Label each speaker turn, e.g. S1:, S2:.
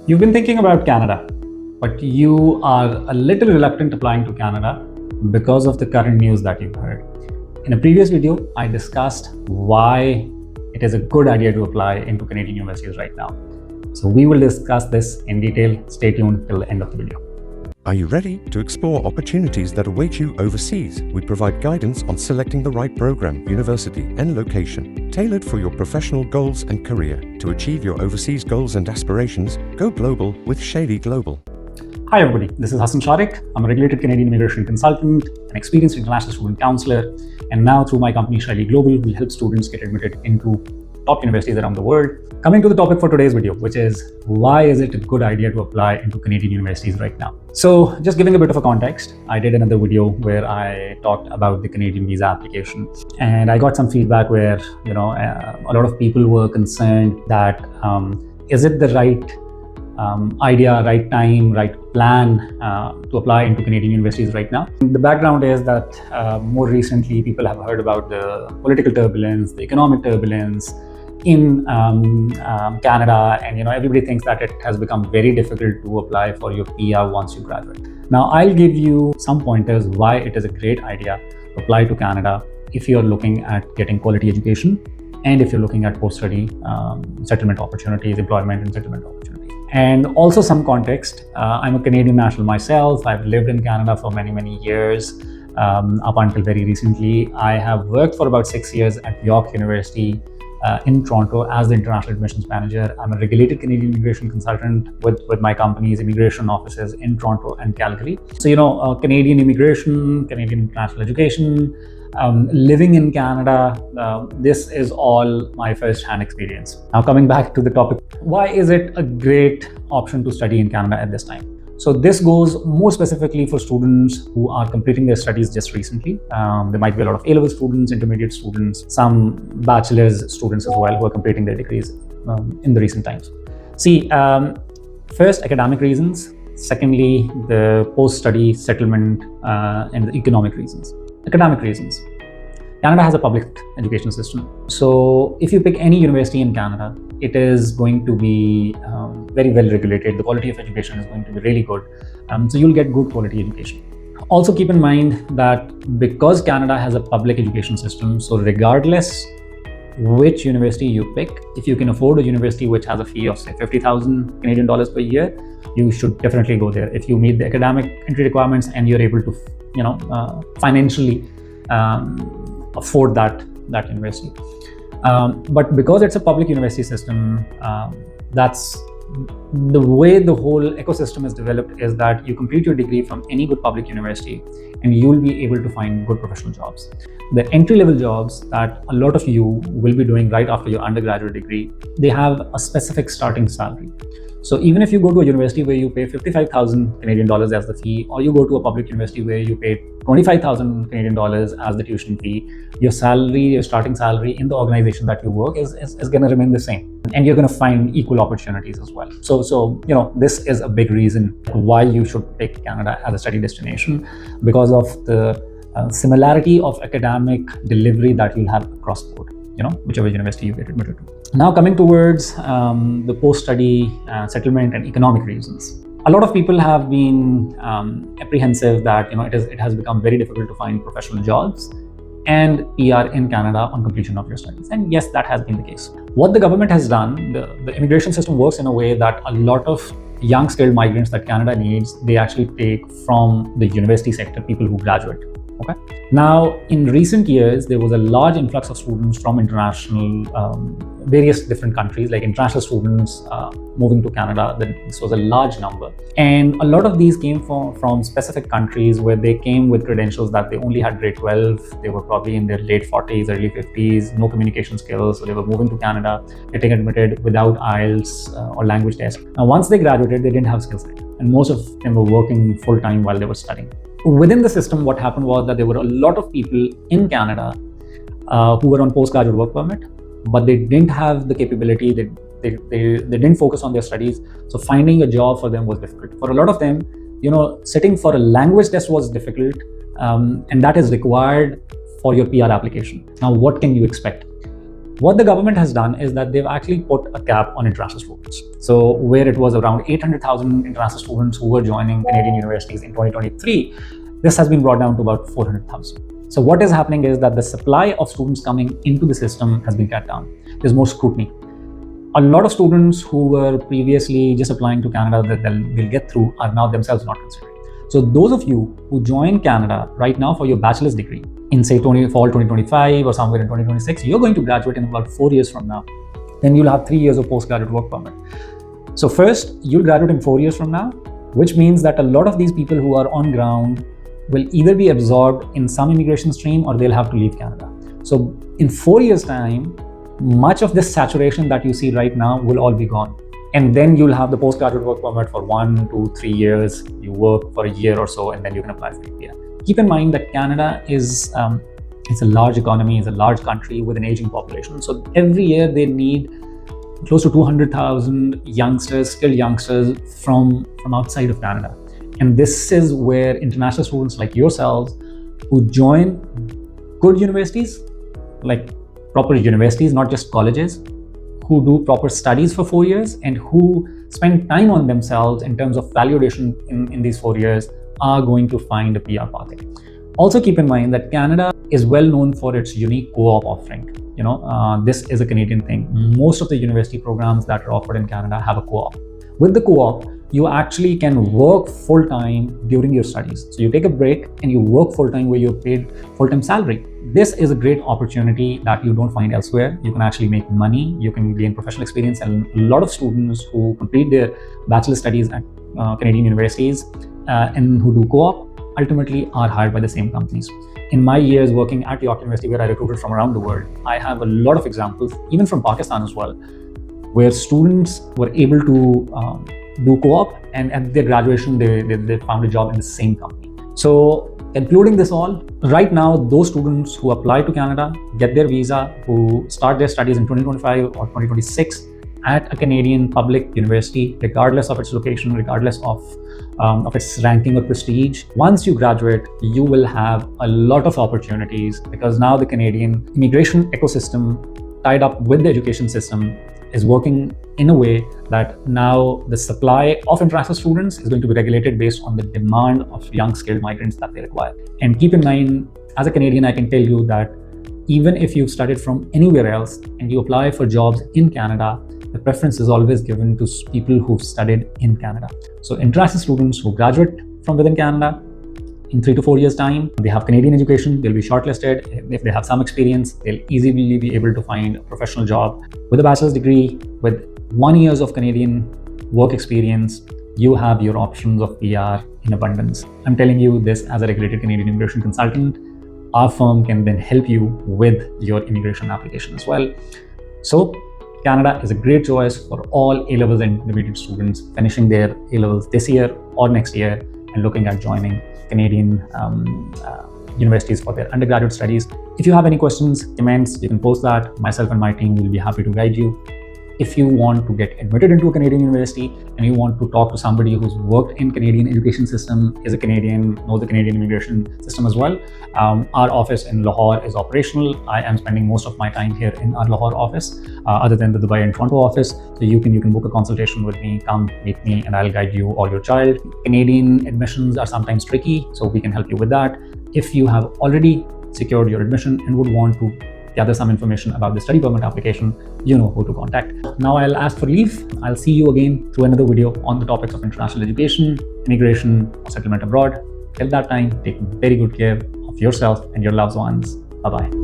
S1: You've been thinking about Canada, but you are a little reluctant applying to Canada because of the current news that you've heard. In a previous video, I discussed why it is a good idea to apply into Canadian universities right now. So we will discuss this in detail. Stay tuned till the end of the video.
S2: Are you ready to explore opportunities that await you overseas? We provide guidance on selecting the right program, university, and location, tailored for your professional goals and career. To achieve your overseas goals and aspirations, go global with Shalee Global.
S1: Hi everybody, this is Hassan Sharik. I'm a regulated Canadian immigration consultant, an experienced international student counselor, and now through my company Shalee Global, we help students get admitted into top universities around the world. Coming to the topic for today's video, which is why is it a good idea to apply into Canadian universities right now? So just giving a bit of a context, I did another video where I talked about the Canadian visa application, and I got some feedback where, a lot of people were concerned that is it the right idea, right time, right plan to apply into Canadian universities right now. The background is that more recently people have heard about the political turbulence, the economic turbulence in Canada, and everybody thinks that it has become very difficult to apply for your PR once you graduate. Now I'll give you some pointers why it is a great idea to apply to Canada if you're looking at getting quality education and if you're looking at post-study settlement opportunities, employment and settlement opportunities. And also some context, I'm a Canadian national myself. I've lived in Canada for many years, up until very recently. I have worked for about 6 years at York University in Toronto as the international admissions manager. I'm a regulated Canadian immigration consultant with my company's immigration offices in Toronto and Calgary. So, Canadian immigration, Canadian international education, living in Canada, this is all my first-hand experience. Now coming back to the topic, why is it a great option to study in Canada at this time? So this goes more specifically for students who are completing their studies just recently. There might be a lot of A-level students, intermediate students, some bachelor's students as well who are completing their degrees in the recent times. See, first, academic reasons. Secondly, the post-study settlement and the economic reasons. Academic reasons. Canada has a public education system. So if you pick any university in Canada, it is going to be very well regulated. The quality of education is going to be really good. So you'll get good quality education. Also keep in mind that because Canada has a public education system, so regardless which university you pick, if you can afford a university which has a fee of say 50,000 Canadian dollars per year, you should definitely go there. If you meet the academic entry requirements and you're able to financially afford that university. But because it's a public university system, that's the way the whole ecosystem is developed, is that you complete your degree from any good public university and you'll be able to find good professional jobs. The entry-level jobs that a lot of you will be doing right after your undergraduate degree, they have a specific starting salary. So even if you go to a university where you pay 55,000 Canadian dollars as the fee, or you go to a public university where you pay 25,000 Canadian dollars as the tuition fee, your salary, your starting salary in the organization that you work is going to remain the same. And you're going to find equal opportunities as well. So this is a big reason why you should pick Canada as a study destination, because of the similarity of academic delivery that you'll have across the board, whichever university you get admitted to. Now coming towards the post-study settlement and economic reasons. A lot of people have been apprehensive that it has become very difficult to find professional jobs and PR in Canada on completion of your studies. And yes, that has been the case. What the government has done, the immigration system works in a way that a lot of young skilled migrants that Canada needs, they actually take from the university sector, people who graduate. Okay. Now, in recent years, there was a large influx of students from international, various different countries, like international students moving to Canada. This was a large number. And a lot of these came from specific countries where they came with credentials that they only had grade 12. They were probably in their late 40s, early 50s, no communication skills. So they were moving to Canada, getting admitted without IELTS or language test. Now, once they graduated, they didn't have skill set. And most of them were working full time while they were studying. Within the system, what happened was that there were a lot of people in Canada who were on postgraduate work permit, but they didn't have the capability, they didn't focus on their studies. So finding a job for them was difficult. For a lot of them, sitting for a language test was difficult, and that is required for your PR application. Now, what can you expect? What the government has done is that they've actually put a cap on international students. So where it was around 800,000 international students who were joining Canadian universities in 2023, this has been brought down to about 400,000. So what is happening is that the supply of students coming into the system has been cut down. There's more scrutiny. A lot of students who were previously just applying to Canada that they'll get through are now themselves not considered. So those of you who join Canada right now for your bachelor's degree in say fall 2025 or somewhere in 2026, you're going to graduate in about 4 years from now. Then you'll have 3 years of postgraduate work permit. So first, you'll graduate in 4 years from now, which means that a lot of these people who are on ground will either be absorbed in some immigration stream or they'll have to leave Canada. So in 4 years' time, much of this saturation that you see right now will all be gone. And then you'll have the postgraduate work permit for 1, 2, 3 years. You work for a year or so, and then you can apply for PR. Keep in mind that Canada is it's a large economy, it's a large country with an aging population. So every year they need close to 200,000 youngsters, skilled youngsters from outside of Canada. And this is where international students like yourselves who join good universities, like proper universities, not just colleges, who do proper studies for 4 years and who spend time on themselves in terms of validation in these 4 years are going to find a PR pathway. Also keep in mind that Canada is well known for its unique co-op offering. This is a Canadian thing. Most of the university programs that are offered in Canada have a co-op. With the co-op, you actually can work full-time during your studies. So you take a break and you work full-time where you're paid full-time salary. This is a great opportunity that you don't find elsewhere. You can actually make money, you can gain professional experience, and a lot of students who complete their bachelor studies at Canadian universities and who do co-op ultimately are hired by the same companies. In my years working at York University, where I recruited from around the world, I have a lot of examples, even from Pakistan as well, where students were able to do co-op, and at their graduation, they found a job in the same company. So concluding this all, right now, those students who apply to Canada, get their visa, who start their studies in 2025 or 2026 at a Canadian public university, regardless of its location, regardless of its ranking or prestige, once you graduate, you will have a lot of opportunities because now the Canadian immigration ecosystem tied up with the education system is working in a way that now the supply of international students is going to be regulated based on the demand of young skilled migrants that they require. And keep in mind, as a Canadian, I can tell you that even if you've studied from anywhere else and you apply for jobs in Canada, the preference is always given to people who've studied in Canada. So international students who graduate from within Canada, in 3 to 4 years' time, they have Canadian education, they'll be shortlisted. If they have some experience, they'll easily be able to find a professional job. With a bachelor's degree, with 1 year of Canadian work experience, you have your options of PR in abundance. I'm telling you this as a regulated Canadian immigration consultant. Our firm can then help you with your immigration application as well. So Canada is a great choice for all A-levels and intermediate students finishing their A-levels this year or next year and looking at joining Canadian universities for their undergraduate studies. If you have any questions, comments, you can post that. Myself and my team will be happy to guide you. If you want to get admitted into a Canadian university and you want to talk to somebody who's worked in Canadian education system, is a Canadian, knows the Canadian immigration system as well, our office in Lahore is operational. I am spending most of my time here in our Lahore office, other than the Dubai and Toronto office. So you can book a consultation with me, come meet me, and I'll guide you or your child. Canadian admissions are sometimes tricky, so we can help you with that. If you have already secured your admission and would want to gather some information about the study permit application, you know who to contact. Now I'll ask for leave. I'll see you again through another video on the topics of international education, immigration, or settlement abroad. Till that time, take very good care of yourself and your loved ones. Bye-bye.